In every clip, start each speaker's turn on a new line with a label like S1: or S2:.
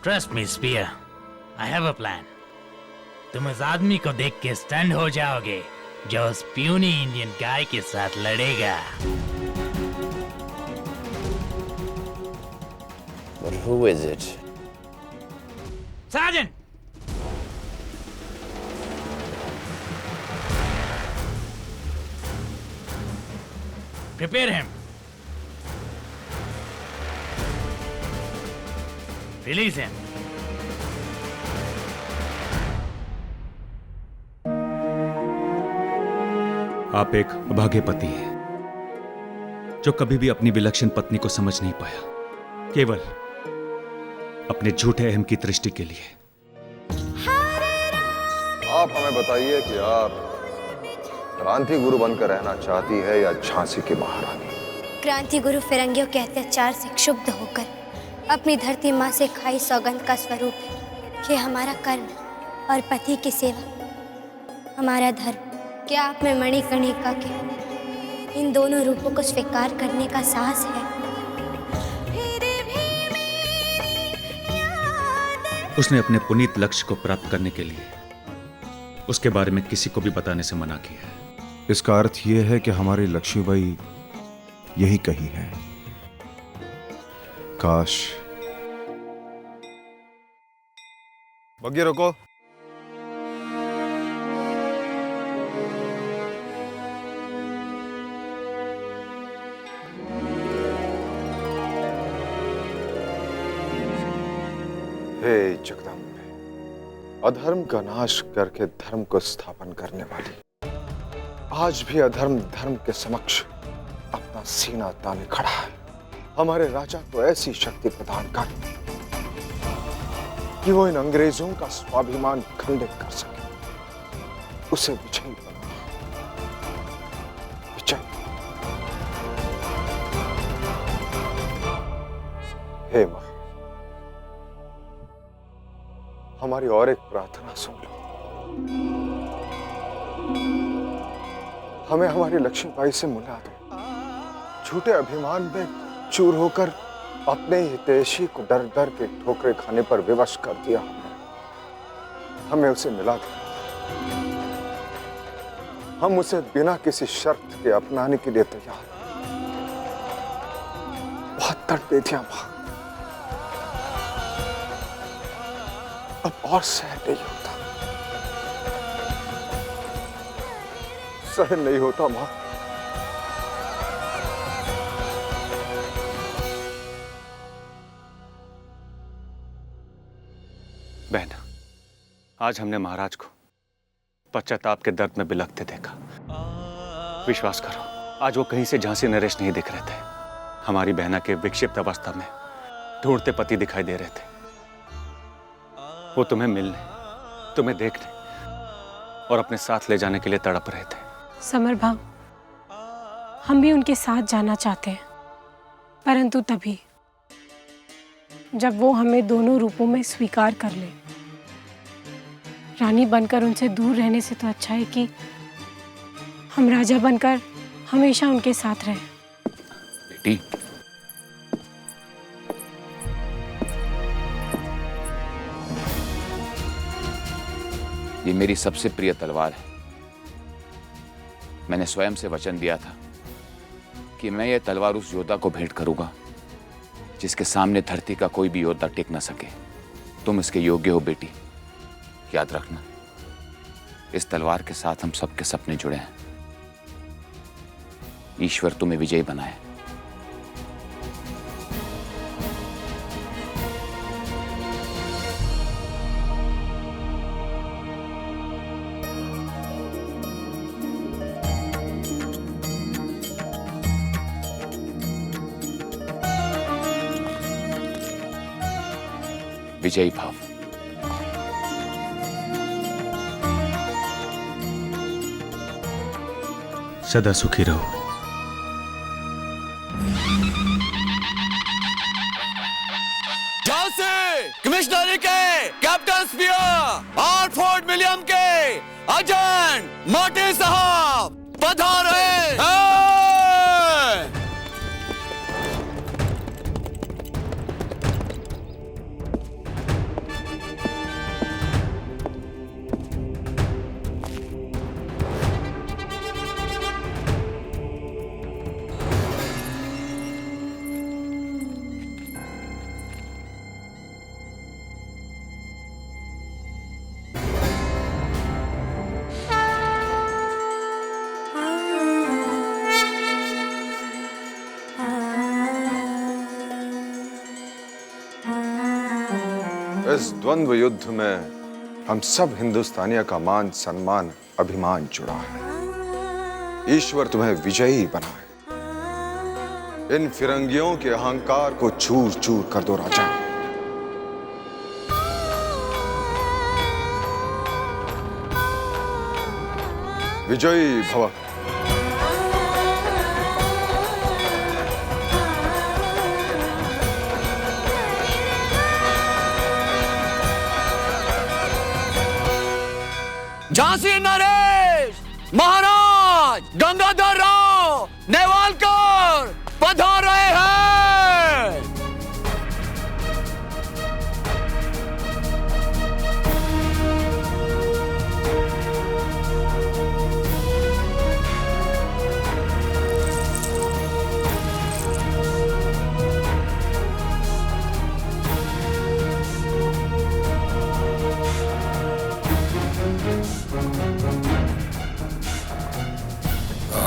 S1: Trust me Spear, I have a plan. तुम उस आदमी को देख के स्टन हो जाओगे जो उस प्यूनी इंडियन गाय के साथ लड़ेगा।
S2: But who is it?
S1: Sajan! Prepare him. Release him.
S3: आप एक अभागे पति हैं जो कभी भी अपनी विलक्षण पत्नी को समझ नहीं पाया, केवल अपने झूठे अहम की दृष्टि के लिए।
S4: आप हमें बताइए कि आप क्रांति गुरु बनकर रहना चाहती है या झांसी की महारानी?
S5: क्रांति गुरु फिरंगियों के अत्याचार से क्षुब्ध होकर अपनी धरती माँ से खाई सौगंध का स्वरूप है कि हमारा कर्म और पति की सेवा हमारा धर्म। क्या आप में मणिकर्णिका के इन दोनों रूपों को स्वीकार करने का साहस है?
S3: उसने अपने पुनीत लक्ष्य को प्राप्त करने के लिए उसके बारे में किसी को भी बताने से मना किया है।
S4: इसका अर्थ यह है कि हमारी लक्ष्मीबाई यही कही है। काश। बग्गी रोको। हे जगदम्बे, अधर्म का नाश करके धर्म को स्थापन करने वाली, आज भी अधर्म धर्म के समक्ष अपना सीना ताने खड़ा है। हमारे राजा को ऐसी शक्ति प्रदान कर कि वो इन अंग्रेजों का स्वाभिमान खंडित कर सके, उसे विजयी बना। विजय। हे मां, हमारी और एक प्रार्थना सुन लो। हमें हमारी लक्ष्मीबाई से मिला दो। झूठे अभिमान में चूर होकर अपने ही हितैषी को डर डर के ठोकरे खाने पर विवश कर दिया हमने। हमें उसे मिला दो। हम उसे बिना किसी शर्त के अपनाने के लिए तैयार। बहुत तड़पे थे मां, अब और सहन नहीं होता, सहन नहीं होता मां।
S3: बहन, आज हमने महाराज को पश्चाताप के दर्द में बिलखते देखा। विश्वास करो, आज वो कहीं से झांसी नरेश नहीं दिख रहे थे। हमारी बहना के विक्षिप्त अवस्था में ढूंढते पति दिखाई दे रहे थे। वो तुम्हें मिलने, तुम्हें देखने और अपने साथ ले जाने के लिए तड़प रहे थे।
S6: समर भाव, हम भी उनके साथ जाना चाहते हैं, परंतु तभी जब वो हमें दोनों रूपों में स्वीकार कर ले। रानी बनकर उनसे दूर रहने से तो अच्छा है कि हम राजा बनकर हमेशा उनके साथ रहें।
S2: बेटी, ये मेरी सबसे प्रिय तलवार है। मैंने स्वयं से वचन दिया था कि मैं ये तलवार उस योद्धा को भेंट करूंगा जिसके सामने धरती का कोई भी योद्धा टिक न सके। तुम इसके योग्य हो बेटी, याद रखना। इस तलवार के साथ हम सबके सपने जुड़े हैं। ईश्वर तुम्हें विजयी बनाए। विजयी भाव।
S3: सदा सुखी रहो।
S7: कमिश्नरी के कैप्टन स्पीयर और फोर्ट विलियम के एजेंट मार्टिन साहब पधारे।
S4: इस द्वंद्व युद्ध में हम सब हिंदुस्तानियों का मान सम्मान अभिमान जुड़ा है। ईश्वर तुम्हें विजयी बनाए। इन फिरंगियों के अहंकार को चूर चूर कर दो राजा। विजयी भव।
S7: झांसी नरेश महाराज गंगाधर राव नेवालकर पधार रहे हैं।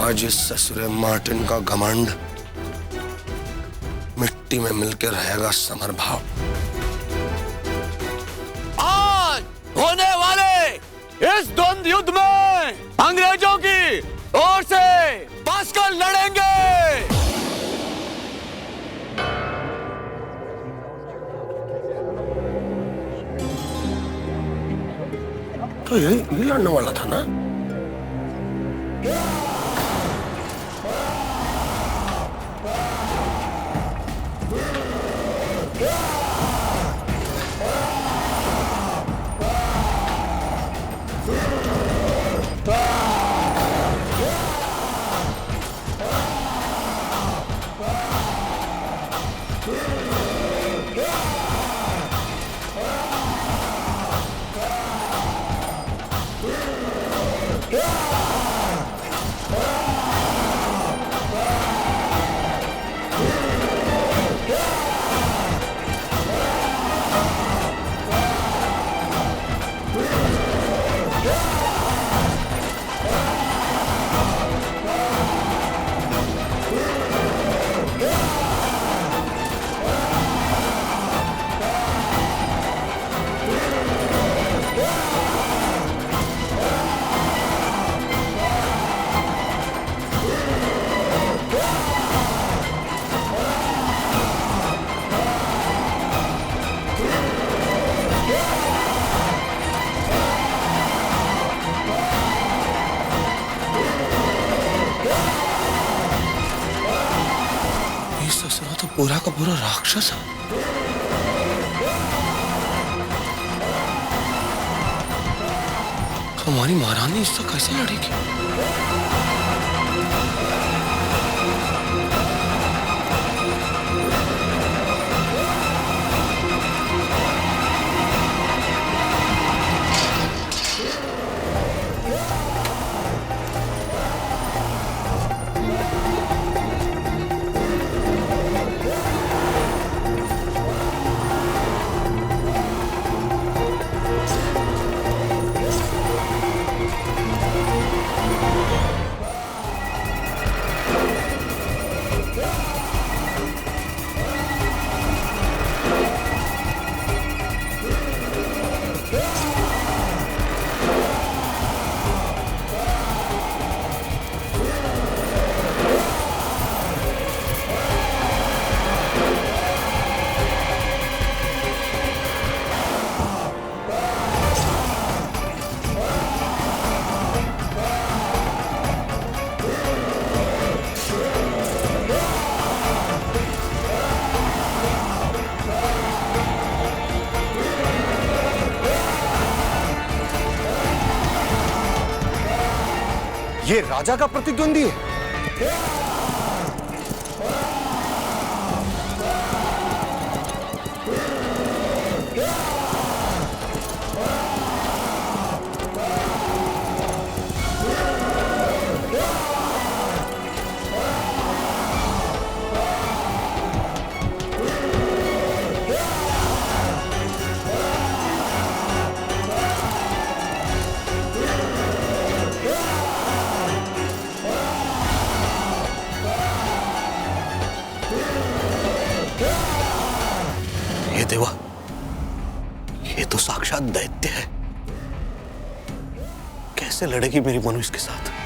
S8: आज इस ससुरे मार्टिन का घमंड मिट्टी में मिलकर रहेगा समर भाव।
S7: आज होने वाले इस द्वंद्व युद्ध में अंग्रेजों की ओर से बसकर लड़ेंगे।
S8: तो यही लड़ने वाला था ना? पूरा का पूरा राक्षस है। हमारी महारानी इससे कैसे लड़ेगी?
S4: ये राजा का प्रतिद्वंदी है।
S8: ये तो साक्षात दैत्य है। कैसे लड़ेगी मेरी मनु इसके साथ?